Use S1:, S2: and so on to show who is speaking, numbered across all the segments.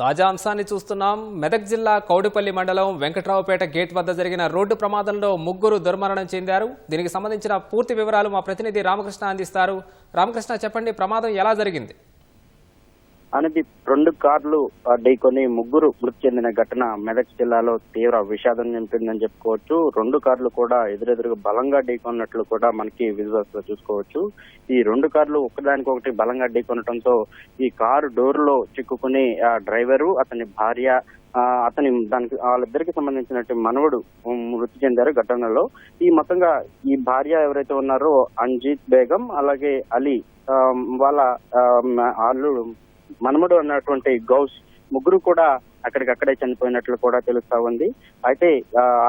S1: తాజా అంశాన్ని చూస్తున్నాం. మెదక్ జిల్లా కౌడిపల్లి మండలం వెంకట్రావుపేట గేట్ వద్ద జరిగిన రోడ్డు ప్రమాదంలో ముగ్గురు దుర్మరణం చెందారు. దీనికి సంబంధించిన పూర్తి వివరాలు మా ప్రతినిధి రామకృష్ణ అందిస్తారు. రామకృష్ణ, చెప్పండి, ప్రమాదం ఎలా జరిగింది?
S2: అనేది 2 కార్లు ఢీకొని ముగ్గురు మృతి చెందిన ఘటన మెదక్ జిల్లాలో తీవ్ర విషాదం నింపిందని చెప్పుకోవచ్చు. 2 కార్లు కూడా ఎదురెదురుగా బలంగా ఢీకొన్నట్లు కూడా మనకి విజువల్స్ లో చూసుకోవచ్చు. ఈ 2 కార్లు ఒకదానికొకటి బలంగా ఢీకొనడంతో ఈ కారు డోర్ లో చిక్కుకుని డ్రైవరు, అతని భార్య, వాళ్ళిద్దరికి సంబంధించినట్టు మనవడు మృతి చెందారు ఘటనలో. మొత్తంగా ఈ భార్య ఎవరైతే ఉన్నారో అంజీత్ బేగం, అలాగే అలీ వాళ్ళ అల్లుడు మనమడు అన్నటువంటి గౌస్, ముగ్గురు కూడా అక్కడికక్కడే చనిపోయినట్లు కూడా తెలుస్తా ఉంది. అయితే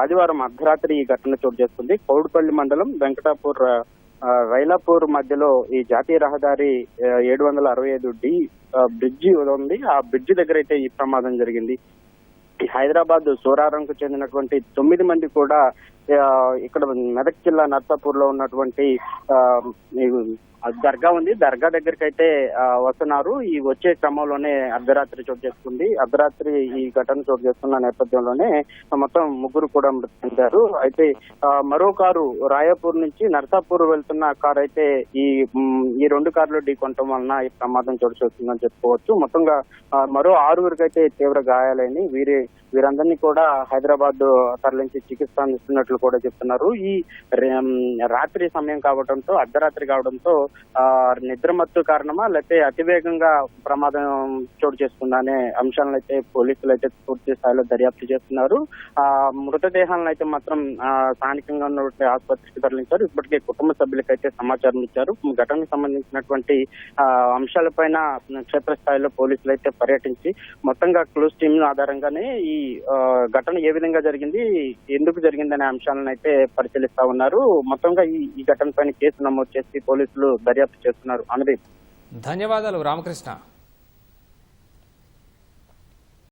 S2: ఆదివారం అర్ధరాత్రి ఈ ఘటన చోటు చేసుకుంది. కౌడిపల్లి మండలం వెంకటాపూర్ రైలాపూర్ మధ్యలో ఈ జాతీయ రహదారి 765D బ్రిడ్జి ఉంది. ఆ బ్రిడ్జి దగ్గర అయితే ఈ ప్రమాదం జరిగింది. హైదరాబాద్ సోరారంకు చెందినటువంటి 9 మంది కూడా ఇక్కడ మెదక్ జిల్లా నర్సాపూర్ లో ఉన్నటువంటి దర్గా ఉంది. దర్గా దగ్గరికి అయితే వస్తున్నారు. ఈ వచ్చే క్రమంలోనే అర్ధరాత్రి చోటు చేసుకుంది. అర్ధరాత్రి ఈ ఘటన చోటు చేసుకున్న నేపథ్యంలోనే మొత్తం ముగ్గురు కూడా మృతి చెందారు. అయితే మరో కారు రాయపూర్ నుంచి నర్సాపూర్ వెళ్తున్న కారు అయితే ఈ 2 కార్లు ఢీకొనటం వలన ఈ ప్రమాదం చోటు చేసుకుందని చెప్పుకోవచ్చు. మొత్తంగా మరో 6 అయితే తీవ్ర గాయాలైన వీరందరినీ కూడా హైదరాబాద్ తరలించి చికిత్స అందిస్తున్నట్లు కూడా చెప్తున్నారు. ఈ రాత్రి సమయం కావడంతో, అర్ధరాత్రి కావడంతో నిద్రమత్తు కారణమా లేకపోతే అతివేగంగా ప్రమాదం చోటు చేసుకుందా అనే అంశాలను అయితే పోలీసులు అయితే పూర్తి స్థాయిలో దర్యాప్తు చేస్తున్నారు. మృతదేహాలను అయితే మాత్రం స్థానికంగా ఉన్నటువంటి ఆసుపత్రికి తరలించారు. ఇప్పటికే కుటుంబ సభ్యులకైతే సమాచారం ఇచ్చారు. ఘటనకు సంబంధించినటువంటి అంశాలపైన క్షేత్రస్థాయిలో పోలీసులు అయితే పర్యటించి మొత్తంగా క్లూస్ టీమ్ ఆధారంగానే ఈ ఘటన ఏ విధంగా జరిగింది, ఎందుకు జరిగిందనే అంశాలను అయితే పరిశీలిస్తా ఉన్నారు. మొత్తంగా ఈ ఘటన పైన కేసు నమోదు చేసి పోలీసులు దర్యాప్తు చేస్తున్నారు. అనుదీప్,
S1: ధన్యవాదాలు రామకృష్ణ.